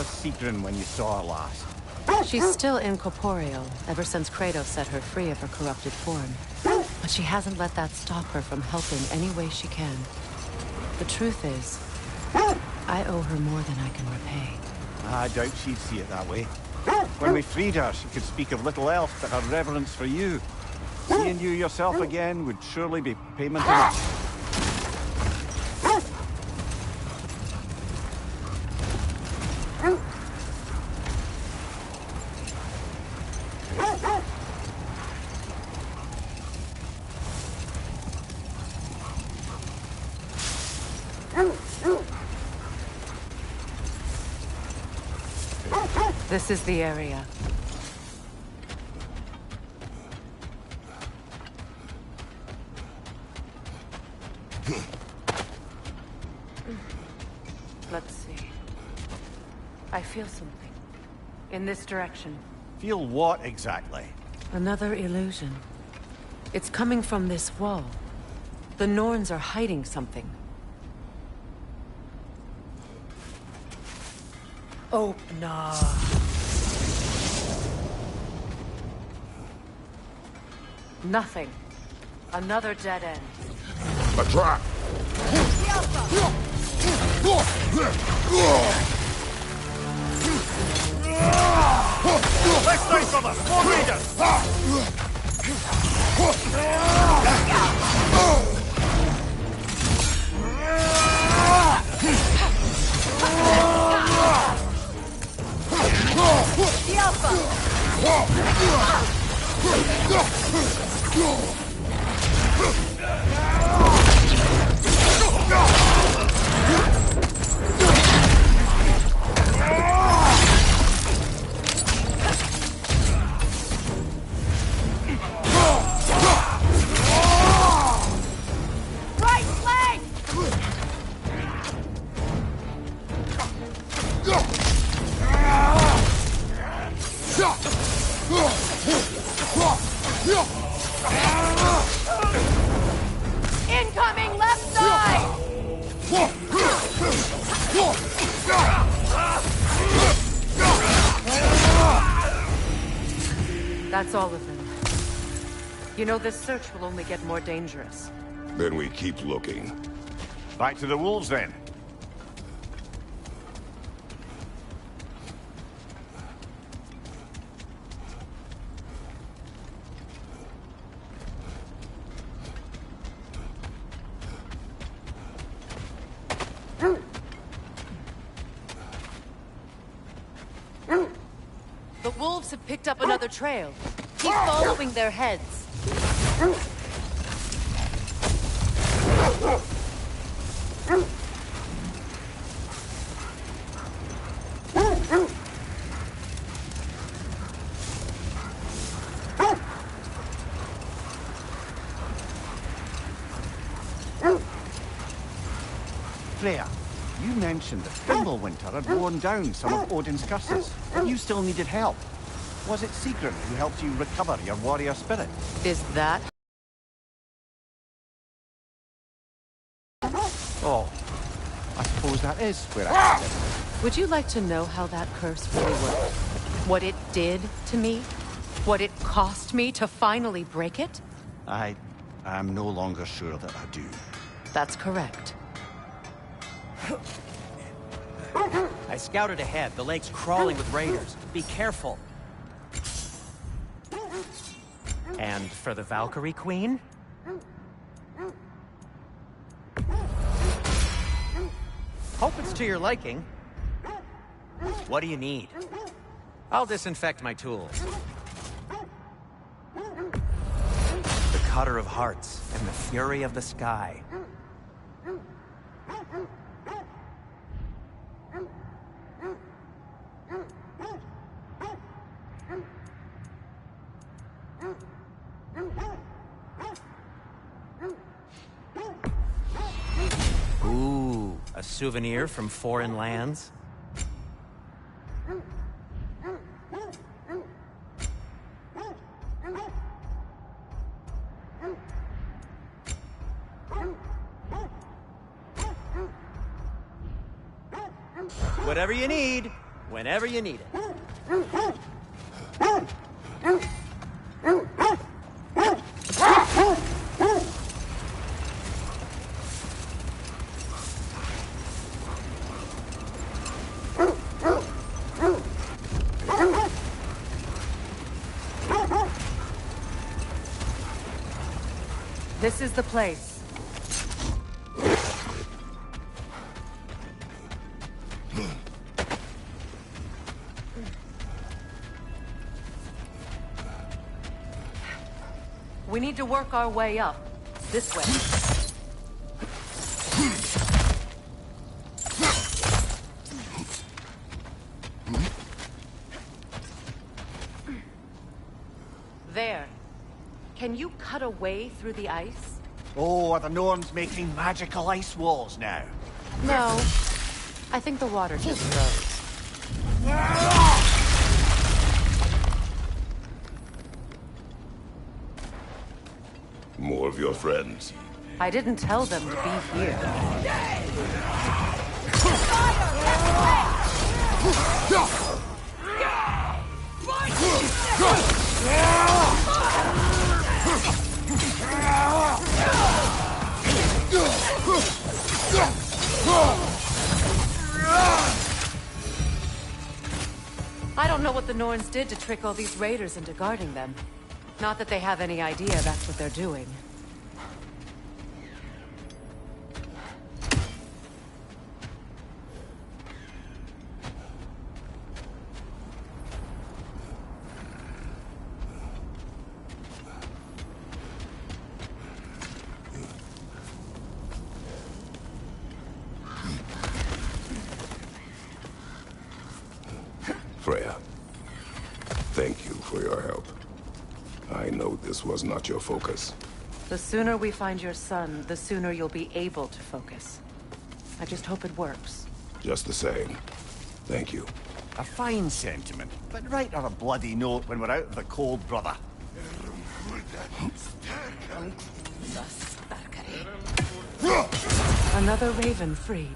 Sigrun when you saw her last? She's still incorporeal, ever since Kratos set her free of her corrupted form. But she hasn't let that stop her from helping any way she can. The truth is, I owe her more than I can repay. I doubt she'd see it that way. When we freed her, she could speak of little else but her reverence for you. Seeing you yourself again would surely be payment enough. This is the area. Let's see. I feel something. In this direction. Feel what exactly? Another illusion. It's coming from this wall. The Norns are hiding something. Opener. Nothing. Another dead end. A trap! Let's stay from us! More raiders! The Alpha! Right flank! Incoming left side! That's all of them. You know, this search will only get more dangerous. Then we keep looking. Back to the wolves, then. The wolves have picked up another trail. Keep following their heads. Freya, you mentioned that Fimbulwinter had worn down some of Odin's curses, but you still needed help. Was it Sigrun who helped you recover your warrior spirit? Is that? Oh, I suppose that is where I sit. Would you like to know how that curse really worked? What it did to me? What it cost me to finally break it? I'm no longer sure that I do. That's correct. I scouted ahead. The lake's crawling with raiders. Be careful. And for the Valkyrie Queen? Hope it's to your liking. What do you need? I'll disinfect my tools. The Cutter of Hearts and the Fury of the Sky. Ooh, a souvenir from foreign lands? Whatever you need. Whenever you need it. This is the place. We need to work our way up. This way. There. Can you cut a way through the ice? Oh, are the Norns making magical ice walls now? No. I think the water just froze. More of your friends. I didn't tell them to be here. I don't know what the Norns did to trick all these raiders into guarding them. Not that they have any idea that's what they're doing. Freya, thank you for your help. I know this was not your focus. The sooner we find your son, the sooner you'll be able to focus. I just hope it works. Just the same, thank you. A fine sentiment, but write her a bloody note when we're out of the cold, brother. Another Raven freed.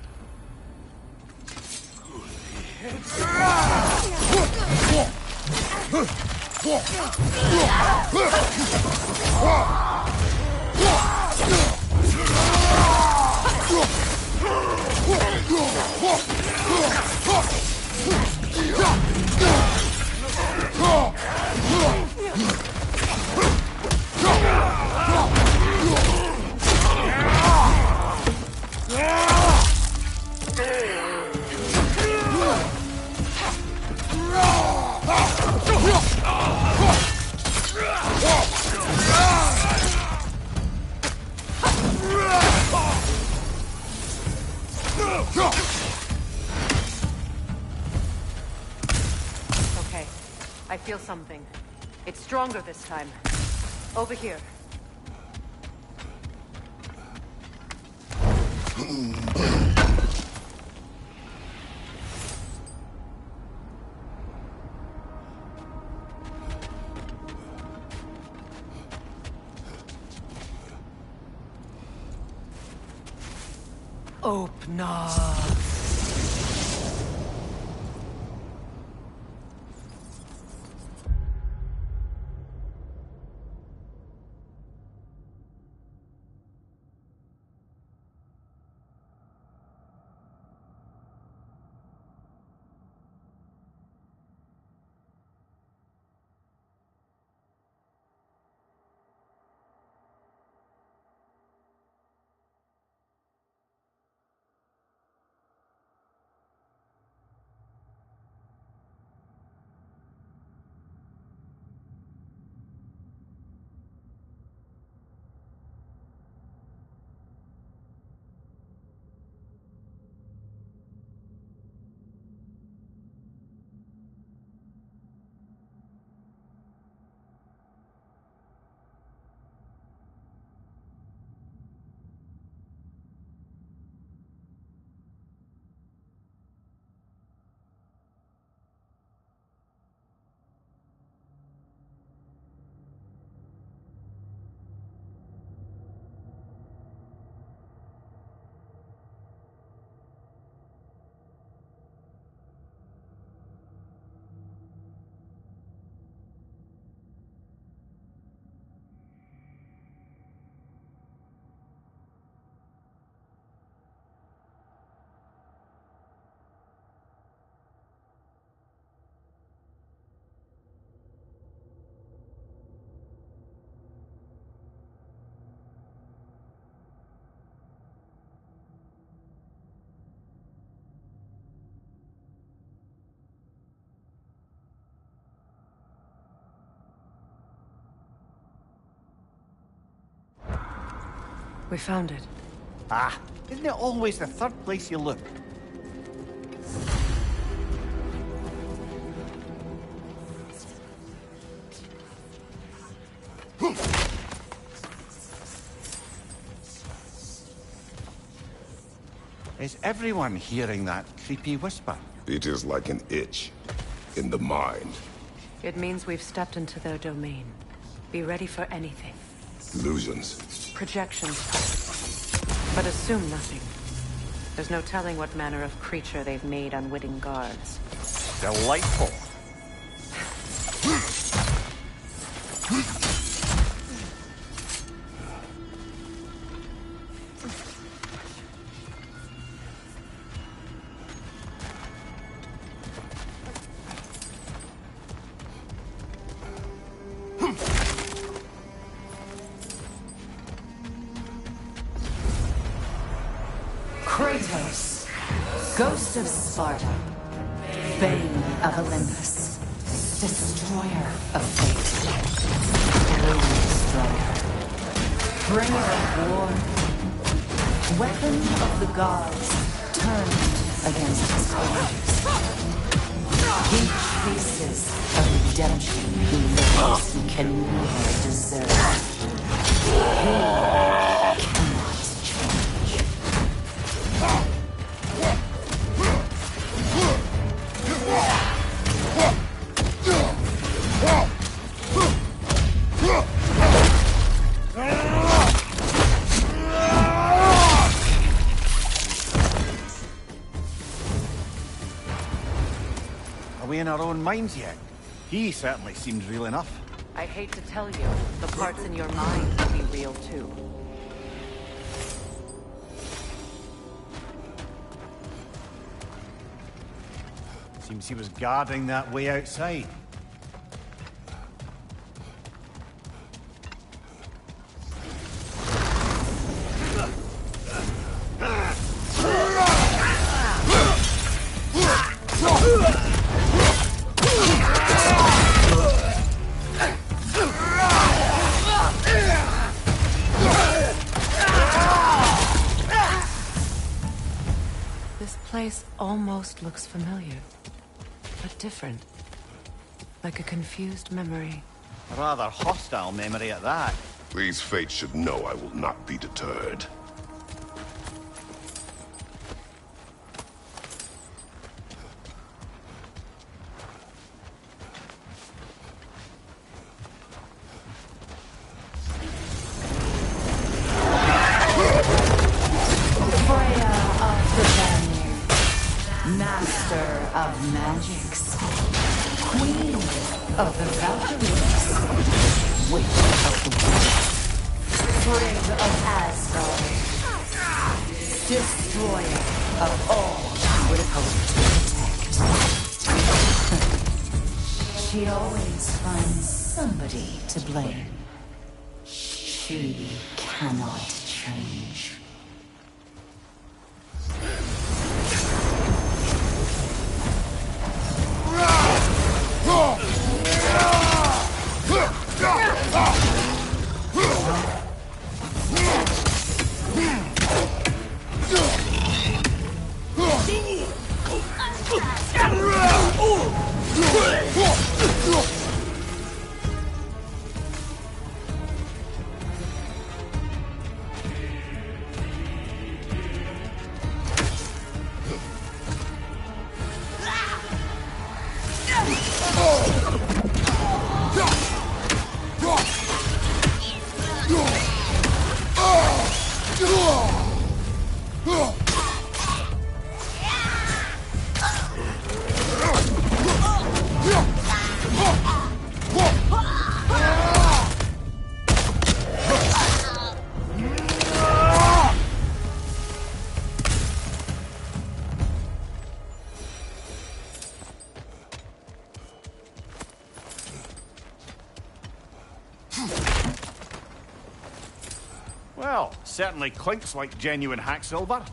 Okay, I feel something. It's stronger this time. Over here. Open up. We found it. Ah, isn't it always the third place you look? Is everyone hearing that creepy whisper? It is like an itch in the mind. It means we've stepped into their domain. Be ready for anything. Illusions. Projections, possibly. But assume nothing. There's no telling what manner of creature they've made unwitting guards. Delightful. Kratos, Ghost of Sparta, Bane of Olympus, Destroyer of Fate, Alien Striker, Bringer of War, Weapon of the Gods turned against his creators. He faces a redemption he knows he can never deserve. He cannot change. Are we in our own minds yet? He certainly seems real enough. I hate to tell you, the parts in your mind will be real too. Seems he was guarding that way outside. This place almost looks familiar, but different. Like a confused memory. A rather hostile memory at that. These fates should know I will not be deterred. Freya of the Vanir, Master of Magics, Queen of the Valkyries, Witch of the Woods, Frigg of Asgard, Destroyer of all she would hope to protect. She always finds somebody to blame. She cannot change. Well, certainly clinks like genuine hacksilver.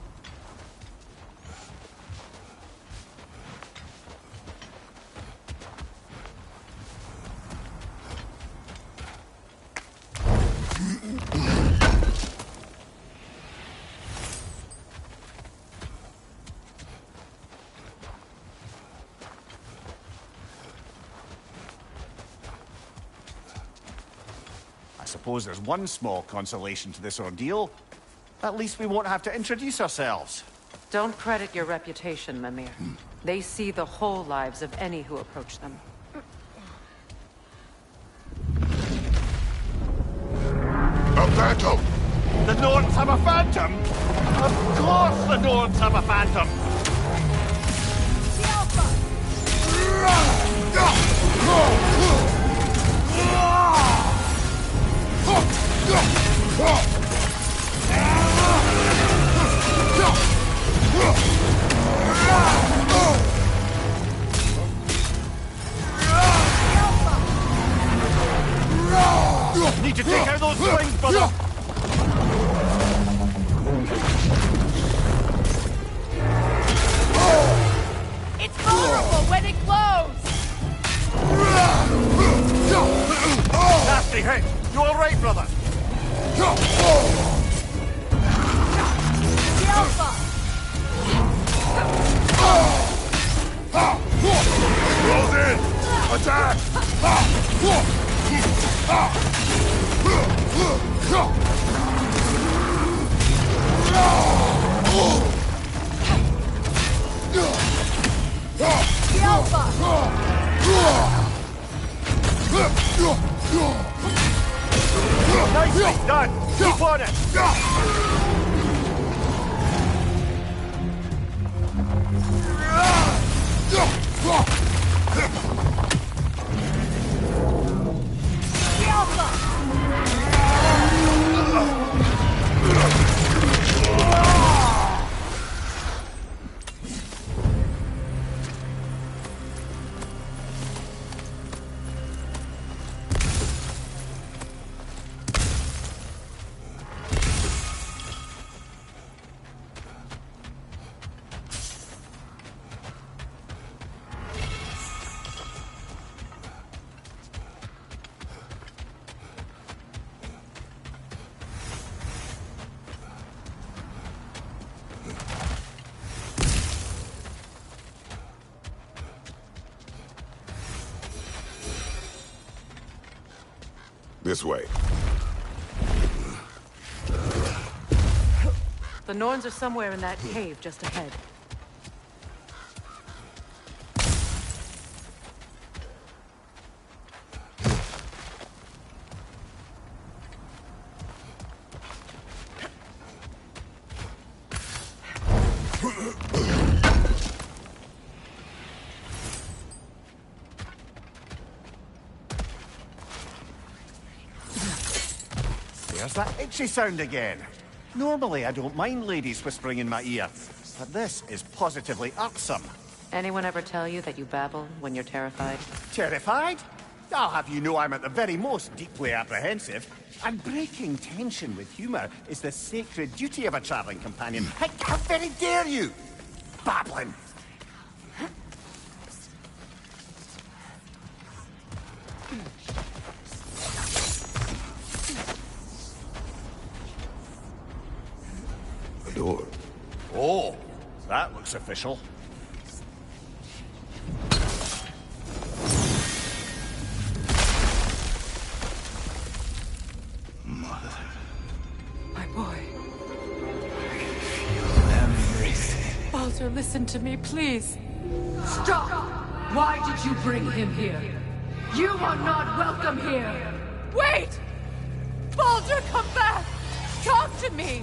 suppose there's one small consolation to this ordeal. At least we won't have to introduce ourselves. Don't credit your reputation, Mimir. They see the whole lives of any who approach them. A phantom! The Norns have a phantom? Of course the Norns have a phantom! The Alpha! Need to take out those swings, brother! It's vulnerable when it glows! Nasty hit! You alright, brother? The Alpha! Close in! Attack! The Alpha! Nicely done! Keep on it! The Alpha! This way. The Norns are somewhere in that cave just ahead. There's that itchy sound again. Normally I don't mind ladies whispering in my ear, but this is positively irksome. Anyone ever tell you that you babble when you're terrified? Terrified? I'll have you know I'm at the very most deeply apprehensive. And breaking tension with humour is the sacred duty of a travelling companion. How very dare you! Babbling! A door. Oh, that looks official. My boy. Baldur, listen to me, please. Stop! Why did you bring him here? You are not welcome here! Wait! Baldur, come back! Talk to me!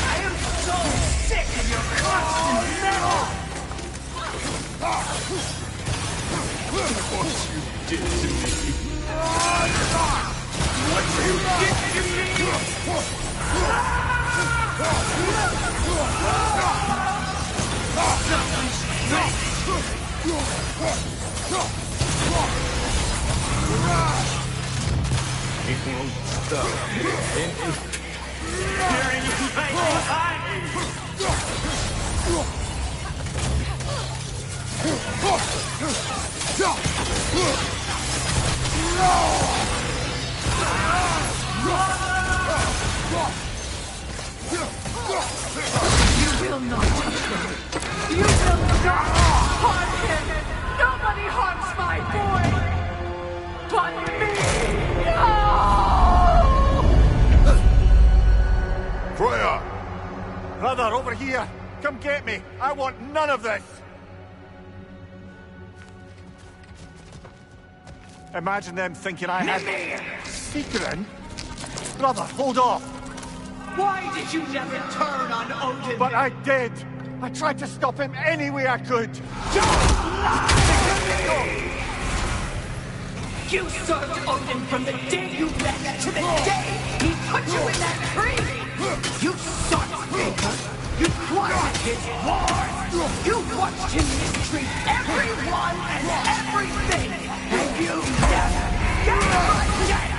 I am so sick of your constant meddle! You will not touch him! You will not harm him! Brother, over here! Come get me! I want none of this! Imagine them thinking I had... Secret? Brother, hold off! Why did you never turn on Odin? But I did! I tried to stop him any way I could! You served Odin from the day you left to the day he put you in that tree! You sought Jacob! You plotted his wars! You watched him mistreat everyone and everything! And you never gave a shit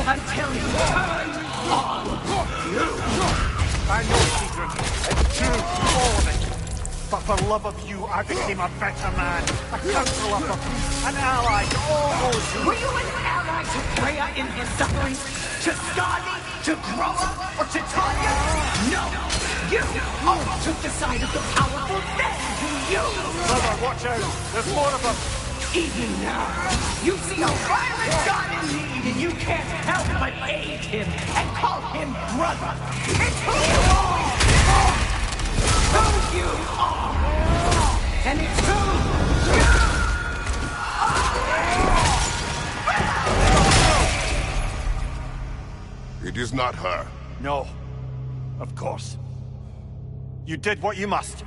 until he turned on you! I know, Secret. It's true, all of it. But for love of you, I became a better man. A counselor for peace, an ally to all those who... Were you an ally to Freya in her suffering? To Skadi? To Groa? Or to Tanya? No! You always took the side of the powerful then! You! Brother, watch out! There's more of them! Even now, you see a violent god in need and you can't help but aid him and call him brother! It's who you are! Who you are! And it's who you It is not her. No. Of course. You did what you must.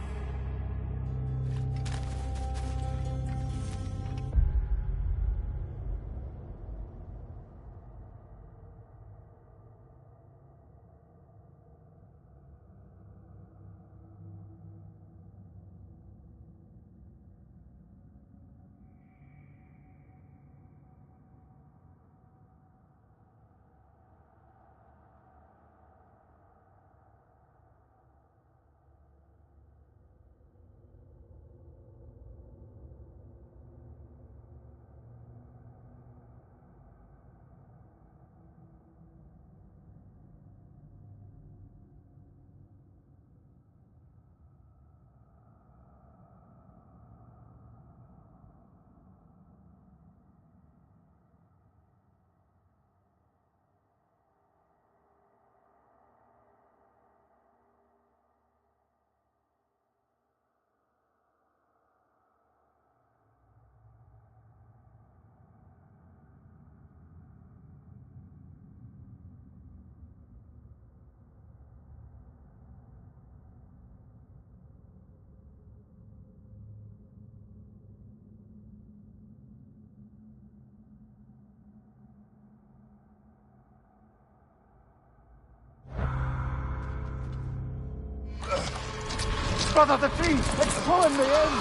Brother, the tree! It's pulling me in!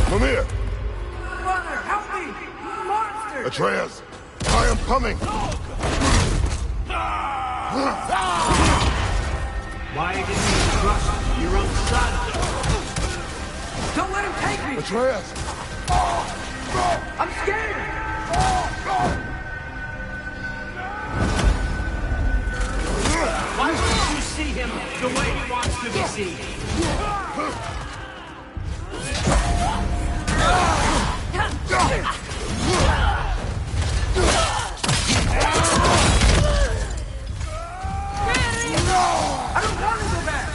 Mimir! Brother, help me! Monster! Atreus! I am coming! Why didn't you trust your own son? Don't let him take me! Atreus! I'm scared! Why wouldn't you see him the way he wants to be seen? I don't want to go back!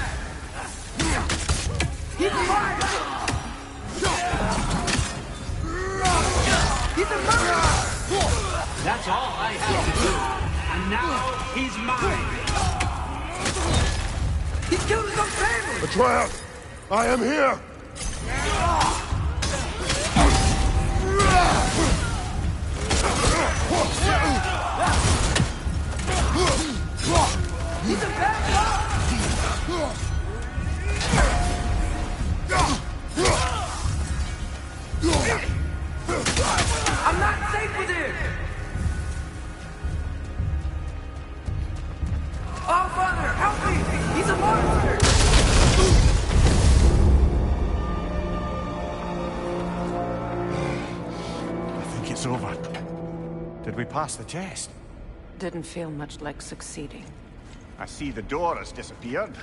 He's mine! He's a murderer! That's all I have to do. And now he's mine. He killed his own family! Atreus! I am here! He's a bad guy! I'm not safe with him! Oh, Father, help me! He's a monster! I think it's over. Did we pass the test? Didn't feel much like succeeding. I see the door has disappeared.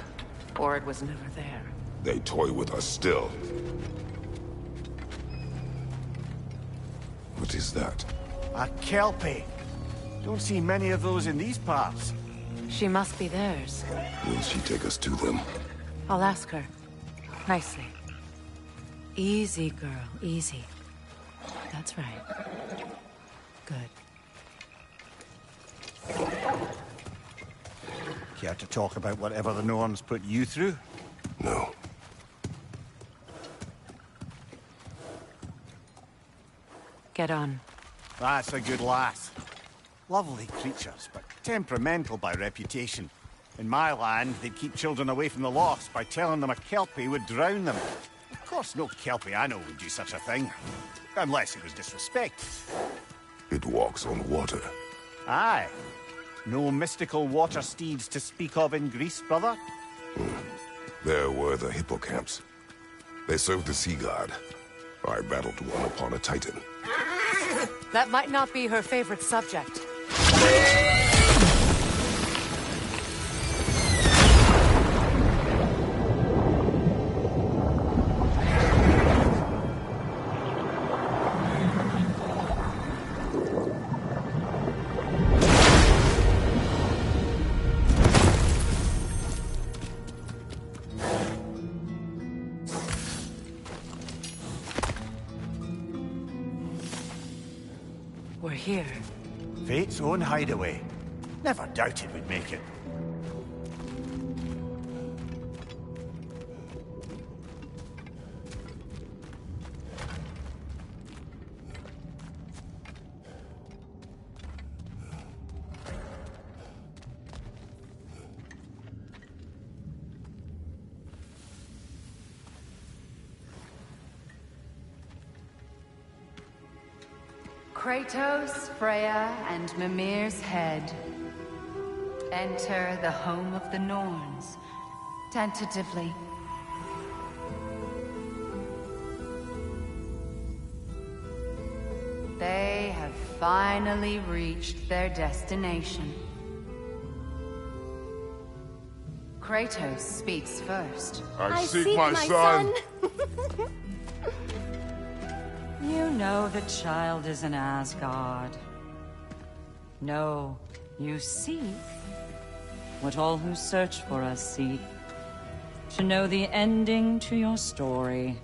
Or it was never there. They toy with us still. What is that? A kelpie. Don't see many of those in these parts. She must be theirs. Will she take us to them? I'll ask her. Nicely. Easy, girl. Easy. That's right. Good. Care to talk about whatever the Norns put you through? No. Get on. That's a good lass. Lovely creatures, but temperamental by reputation. In my land, they'd keep children away from the lost by telling them a Kelpie would drown them. Of course, no Kelpie I know would do such a thing. Unless it was disrespect. It walks on water. Aye. No mystical water steeds to speak of in Greece, brother? There were the hippocamps. They served the sea god. I battled one upon a titan. That might not be her favorite subject. We're here. Fate's own hideaway. Never doubted we'd make it. Kratos, Freya, and Mimir's head. Enter the home of the Norns, tentatively. They have finally reached their destination. Kratos speaks first. I seek my son. You know the child is in Asgard. No, you seek what all who search for us seek. To know the ending to your story.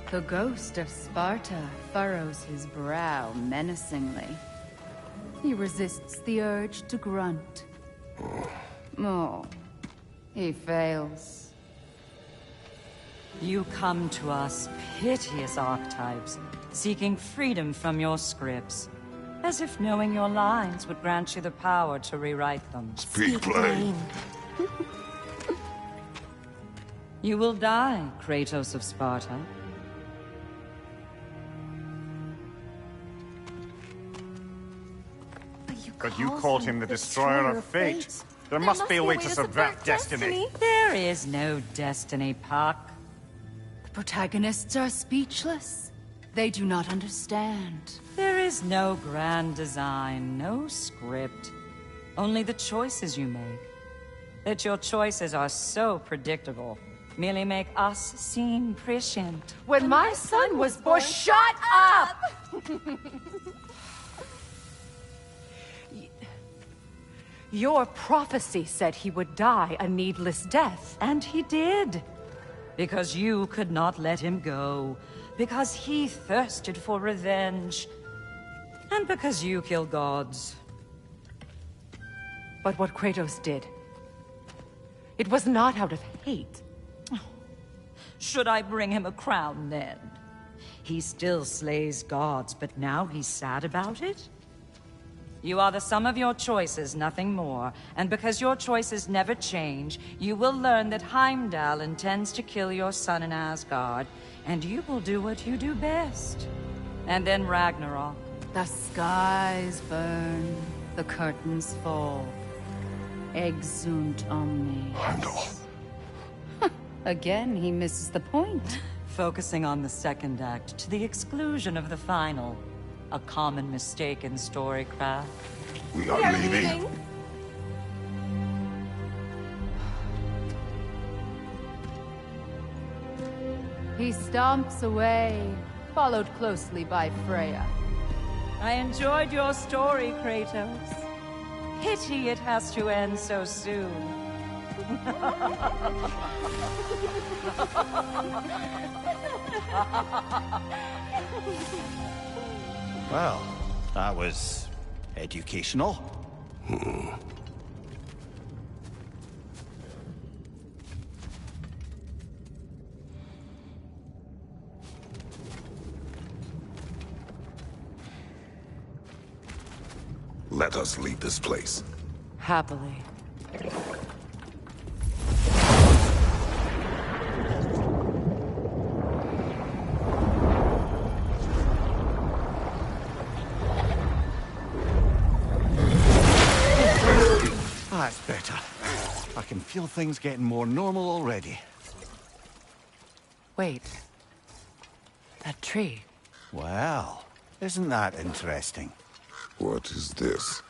The ghost of Sparta furrows his brow menacingly. He resists the urge to grunt. Oh, he fails. You come to us, piteous archetypes, seeking freedom from your scripts. As if knowing your lines would grant you the power to rewrite them. Speak plain. You will die, Kratos of Sparta. But you called him the Destroyer of Fate. There must be a way to subvert destiny. There is no destiny, Puck. The protagonists are speechless. They do not understand. There is no grand design, no script. Only the choices you make. That your choices are so predictable, merely make us seem prescient. When my son was born, shut up! Your prophecy said he would die a needless death. And he did. Because you could not let him go. Because he thirsted for revenge. And because you kill gods. But what Kratos did, it was not out of hate. Should I bring him a crown then? He still slays gods, but now he's sad about it? You are the sum of your choices, nothing more. And because your choices never change, you will learn that Heimdall intends to kill your son in Asgard, and you will do what you do best. And then Ragnarok. The skies burn, the curtains fall. Exunt omnes. Heimdall. Again, he misses the point. Focusing on the second act to the exclusion of the final. A common mistake in storycraft. We are leaving. He stomps away, followed closely by Freya. I enjoyed your story, Kratos. Pity it has to end so soon. Well, that was educational. Let us leave this place. Happily. That's better. I can feel things getting more normal already. Wait. That tree. Well, isn't that interesting? What is this?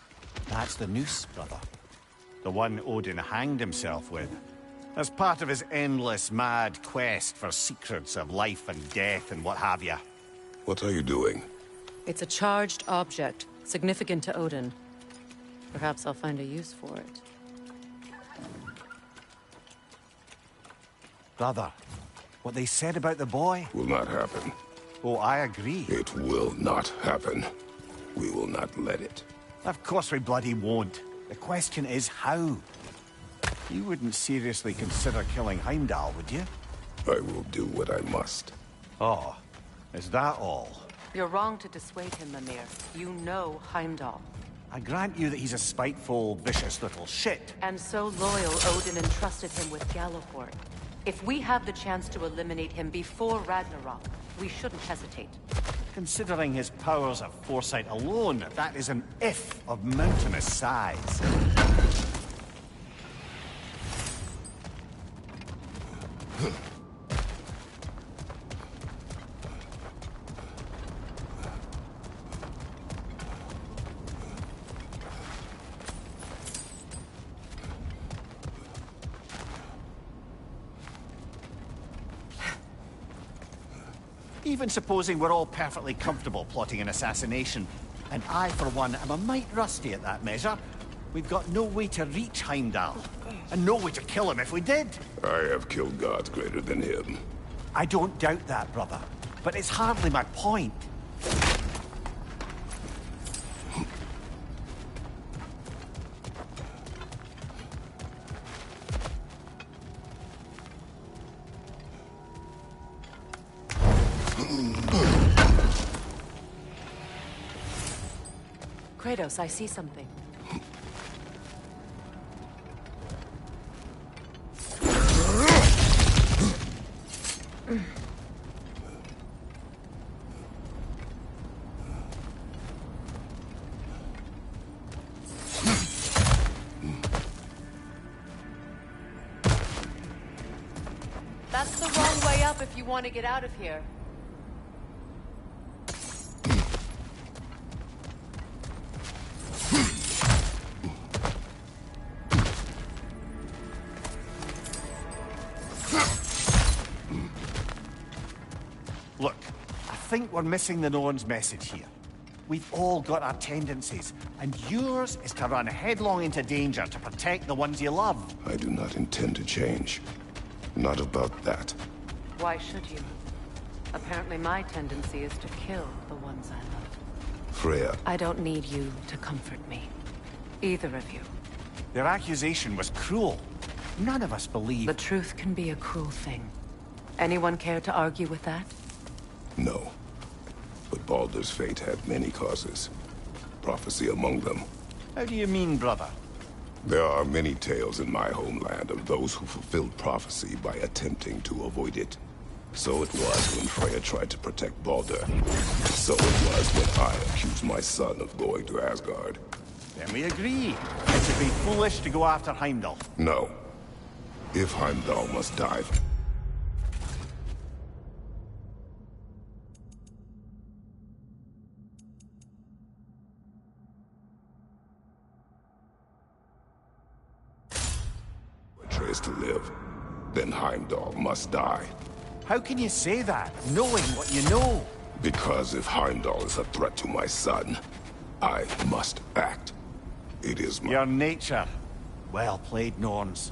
That's the noose, brother. The one Odin hanged himself with. As part of his endless, mad quest for secrets of life and death and what have you. What are you doing? It's a charged object, significant to Odin. Perhaps I'll find a use for it. Brother, what they said about the boy? Will not happen. Oh, I agree. It will not happen. We will not let it. Of course we bloody won't. The question is how. You wouldn't seriously consider killing Heimdall, would you? I will do what I must. Oh, is that all? You're wrong to dissuade him, Mimir. You know Heimdall. I grant you that he's a spiteful, vicious little shit. And so loyal, Odin entrusted him with Gjallarhorn. If we have the chance to eliminate him before Ragnarok, we shouldn't hesitate. Considering his powers of foresight alone, that is an if of mountainous size. Even supposing we're all perfectly comfortable plotting an assassination, and I, for one, am a mite rusty at that measure, we've got no way to reach Heimdall, and no way to kill him if we did. I have killed gods greater than him. I don't doubt that, brother, but it's hardly my point. Kratos, I see something. That's the wrong way up if you want to get out of here. Look, I think we're missing the Norn's message here. We've all got our tendencies, and yours is to run headlong into danger to protect the ones you love. I do not intend to change. Not about that. Why should you? Apparently my tendency is to kill the ones I love. Freya, I don't need you to comfort me. Either of you. Their accusation was cruel. None of us believe... The truth can be a cruel thing. Anyone care to argue with that? no. But Baldur's fate had many causes. Prophecy among them. How do you mean, brother? There are many tales in my homeland of those who fulfilled prophecy by attempting to avoid it. So it was when Freya tried to protect Baldur. So it was when I accused my son of going to Asgard. Then we agree. It would be foolish to go after Heimdall. No. If Heimdall must die... Atreus to live, then Heimdall must die. How can you say that, knowing what you know? Because if Heimdall is a threat to my son, I must act. It is my... Your nature. Well played, Norns.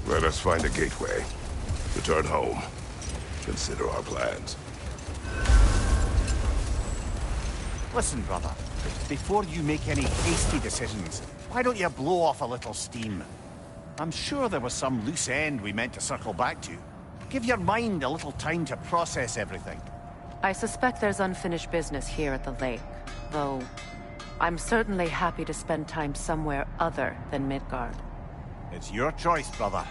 Let us find a gateway. Return home. Consider our plans. Listen, brother. Before you make any hasty decisions, why don't you blow off a little steam? I'm sure there was some loose end we meant to circle back to. Give your mind a little time to process everything. I suspect there's unfinished business here at the lake, though I'm certainly happy to spend time somewhere other than Midgard. It's your choice, brother.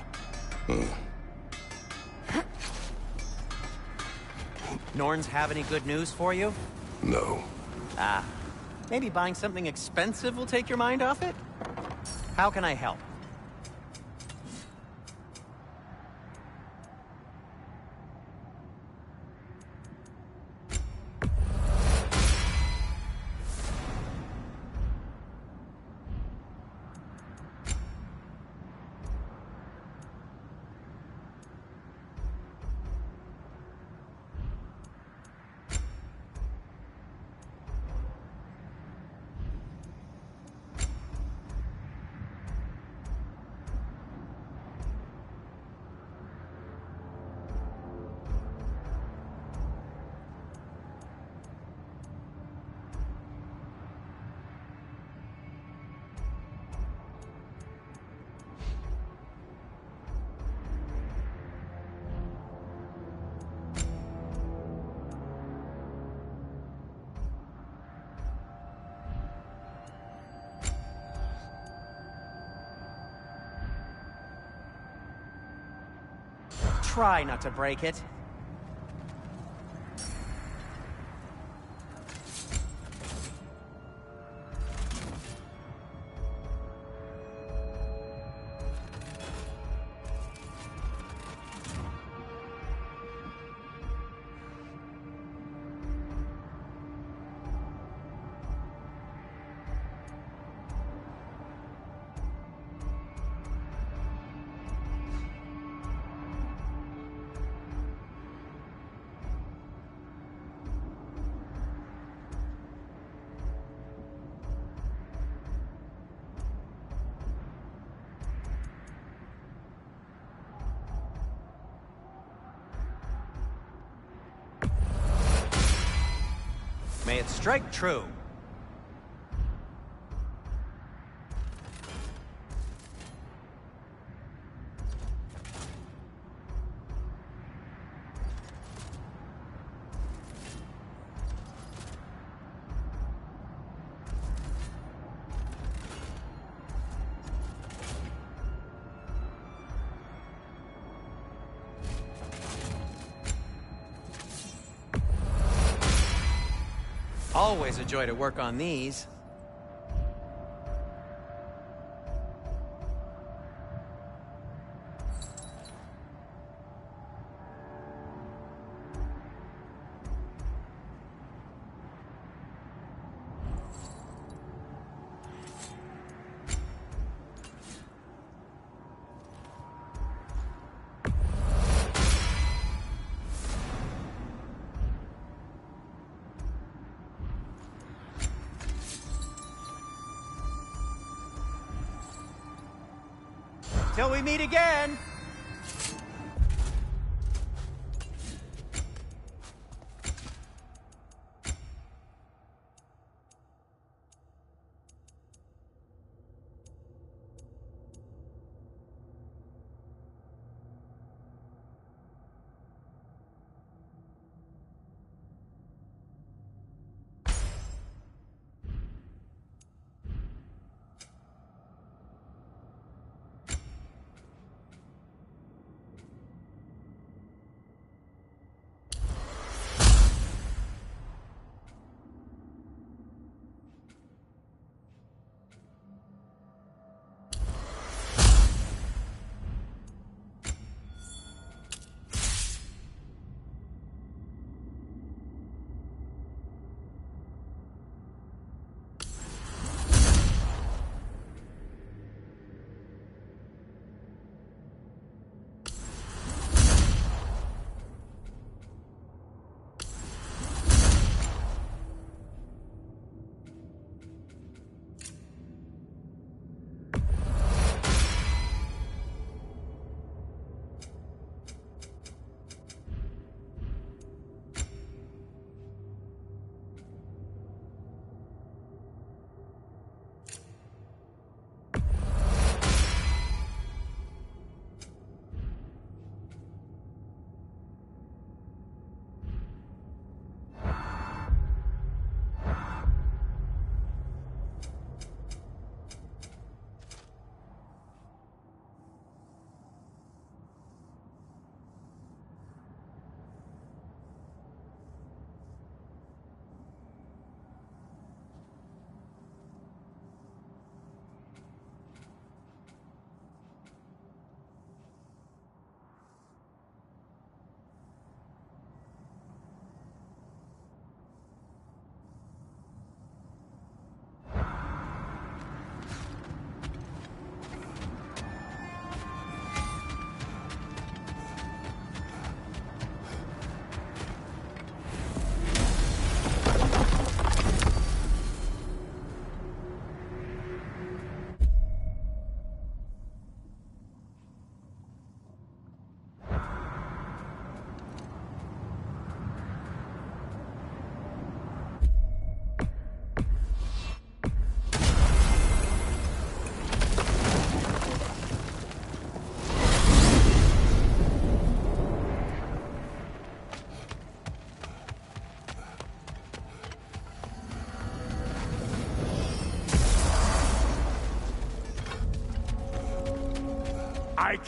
Norns have any good news for you? No. Ah, maybe buying something expensive will take your mind off it? How can I help? Try not to break it. May it strike true. Always a joy to work on these. Till we meet again!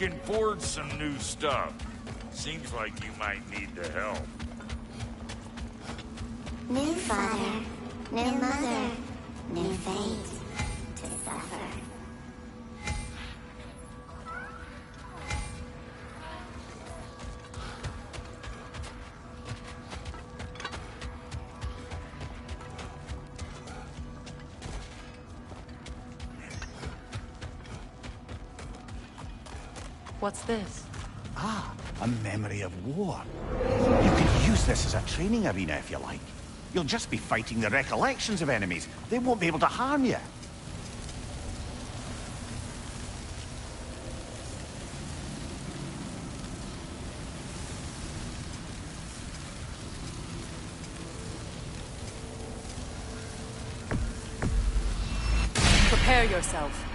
can forge some new stuff. Seems like you might need the help. New father, new mother, new fate to suffer. What's this? Ah, a memory of war. You could use this as a training arena if you like. You'll just be fighting the recollections of enemies. They won't be able to harm you. Prepare yourself.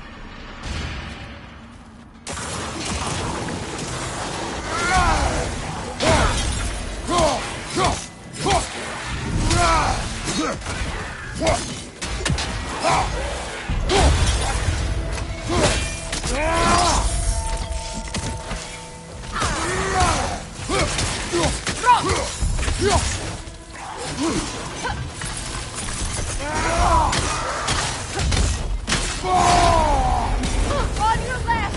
On your left!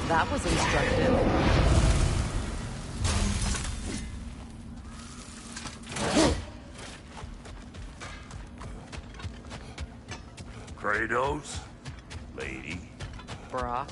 That was instructive. Kratos? Lady? Brock.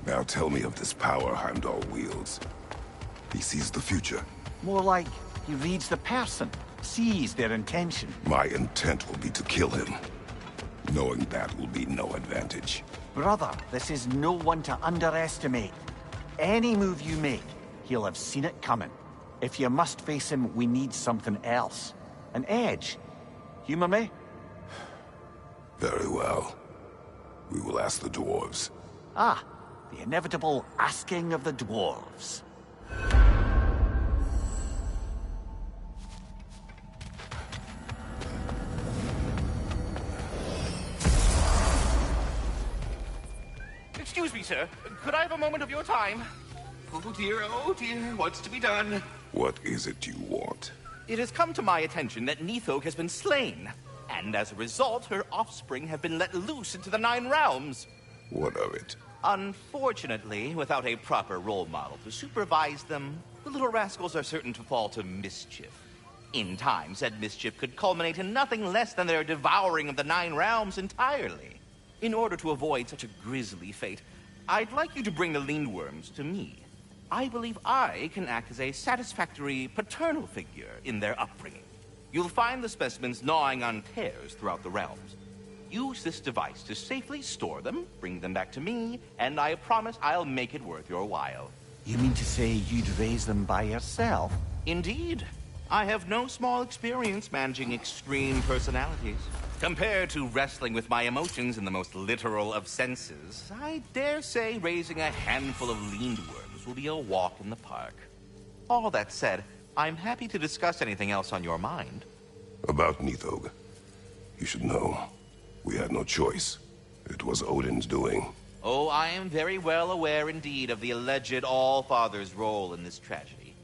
Now tell me of this power Heimdall wields. He sees the future. More like he reads the person, sees their intention. My intent will be to kill him. Knowing that will be no advantage. Brother, this is no one to underestimate. Any move you make, he'll have seen it coming. If you must face him, we need something else. An edge. Humor me? Very well. We will ask the dwarves. Ah, the inevitable asking of the dwarves. Excuse me, sir. Could I have a moment of your time? Oh dear, what's to be done? What is it you want? It has come to my attention that Nithog has been slain, and as a result, her offspring have been let loose into the Nine Realms. What of it? Unfortunately, without a proper role model to supervise them, the little rascals are certain to fall to mischief. In time, said mischief could culminate in nothing less than their devouring of the Nine Realms entirely. In order to avoid such a grisly fate, I'd like you to bring the Lindworms to me. I believe I can act as a satisfactory paternal figure in their upbringing. You'll find the specimens gnawing on tears throughout the realms. Use this device to safely store them, bring them back to me, and I promise I'll make it worth your while. You mean to say you'd raise them by yourself? Indeed. I have no small experience managing extreme personalities. Compared to wrestling with my emotions in the most literal of senses, I dare say raising a handful of Lindworms will be a walk in the park. All that said, I'm happy to discuss anything else on your mind. About Nithog. You should know. We had no choice. It was Odin's doing. Oh, I am very well aware indeed of the alleged All-Father's role in this tragedy.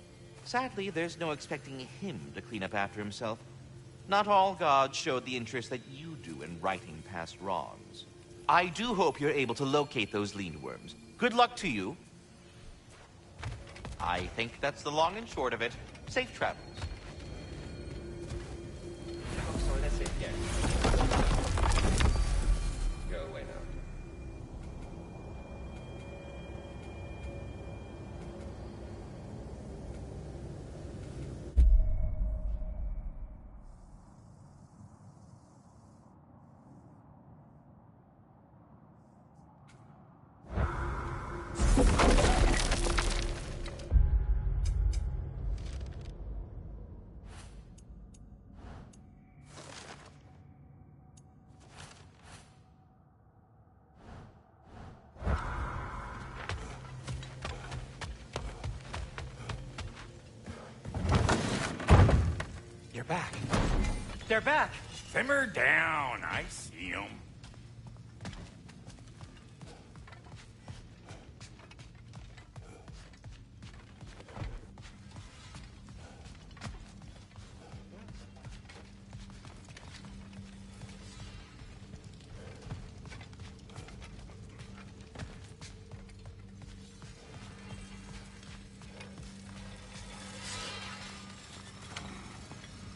Sadly, there's no expecting him to clean up after himself. Not all gods showed the interest that you do in righting past wrongs. I do hope you're able to locate those Lindworms. Good luck to you. I think that's the long and short of it. Safe travels. Oh, sorry, that's it, yeah. Go away now. You're back. They're back. Simmer down. I see them.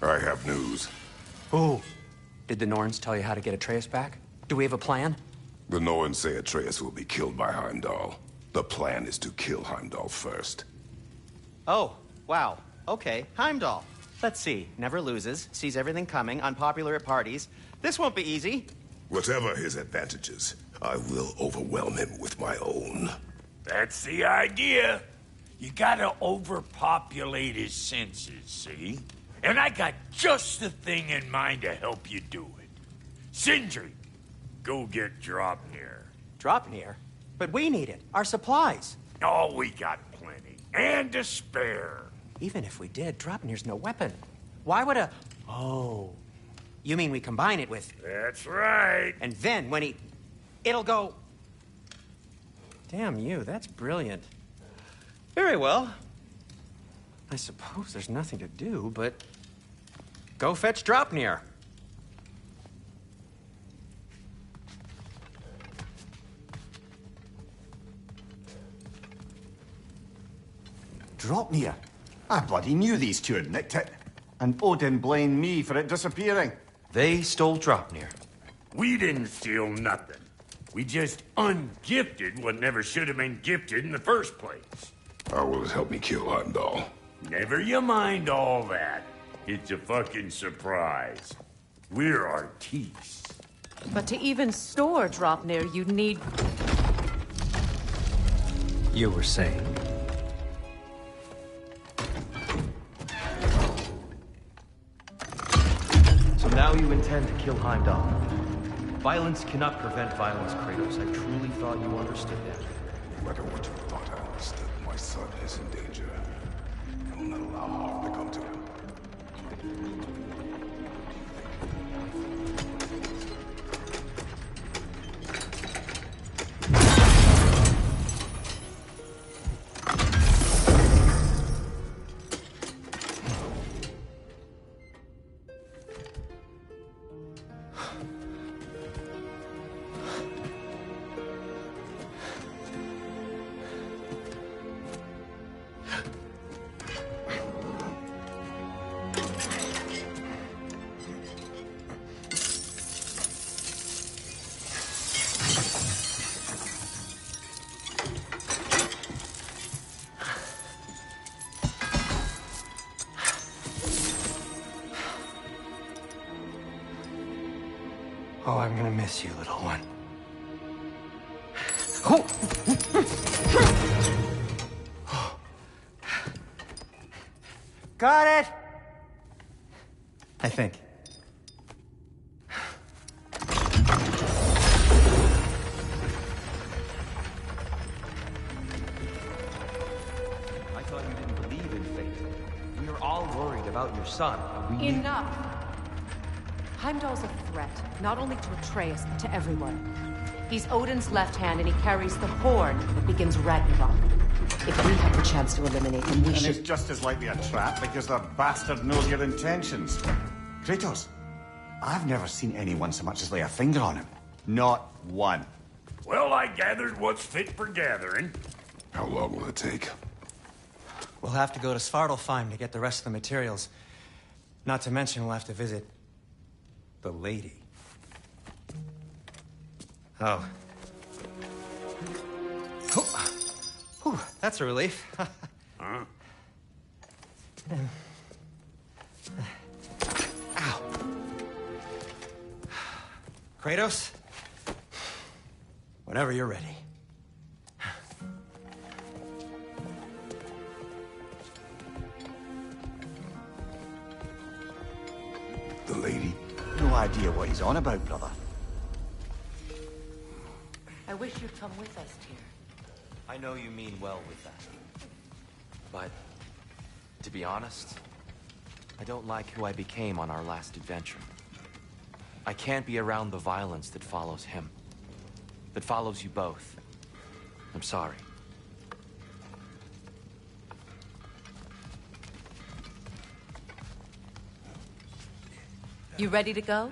I have news. Ooh. Did the Norns tell you how to get Atreus back? Do we have a plan? The Norns say Atreus will be killed by Heimdall. The plan is to kill Heimdall first. Oh, wow. Okay, Heimdall. Let's see. Never loses, sees everything coming, unpopular at parties. This won't be easy. Whatever his advantages, I will overwhelm him with my own. That's the idea. You gotta overpopulate his senses, see? And I got just the thing in mind to help you do it. Sindri, go get Draupnir. Draupnir? But we need it. Our supplies. Oh, we got plenty. And to spare. Even if we did, Draupnir's no weapon. Why would a... Oh. You mean we combine it with... That's right. And then when he... It'll go... Damn you, that's brilliant. Very well. I suppose there's nothing to do, but... Go fetch Draupnir. Draupnir? I bloody knew these two had nicked it. And Odin blamed me for it disappearing. They stole Draupnir. We didn't steal nothing. We just ungifted what never should have been gifted in the first place. How will it help me kill Heimdall? Never you mind all that. It's a fucking surprise. We're artistes. But to even store Draupnir, you'd need... You were saying? So now you intend to kill Heimdall. Violence cannot prevent violence, Kratos. I truly thought you understood that. No matter what you thought I understood, my son is in danger. I will not allow harm to come to him. Oh, I'm gonna miss you, little one. Got it! I think. I thought you didn't believe in fate. We are all worried about your son. Enough! Heimdall's a threat, not only to Atreus, but to everyone. He's Odin's left hand, and he carries the horn that begins Ragnarok. If we have the chance to eliminate him, we should... And it's just as likely a trap because the bastard knows your intentions. Kratos, I've never seen anyone so much as lay a finger on him. Not one. Well, I gathered what's fit for gathering. How long will it take? We'll have to go to Svartalfheim to get the rest of the materials. Not to mention we'll have to visit... the lady. Oh. Whew, that's a relief. Huh? Ow. Kratos? Whenever you're ready. no idea what he's on about, brother. I wish you'd come with us, Tyr. I know you mean well with that. But, to be honest, I don't like who I became on our last adventure. I can't be around the violence that follows him. That follows you both. I'm sorry. You ready to go?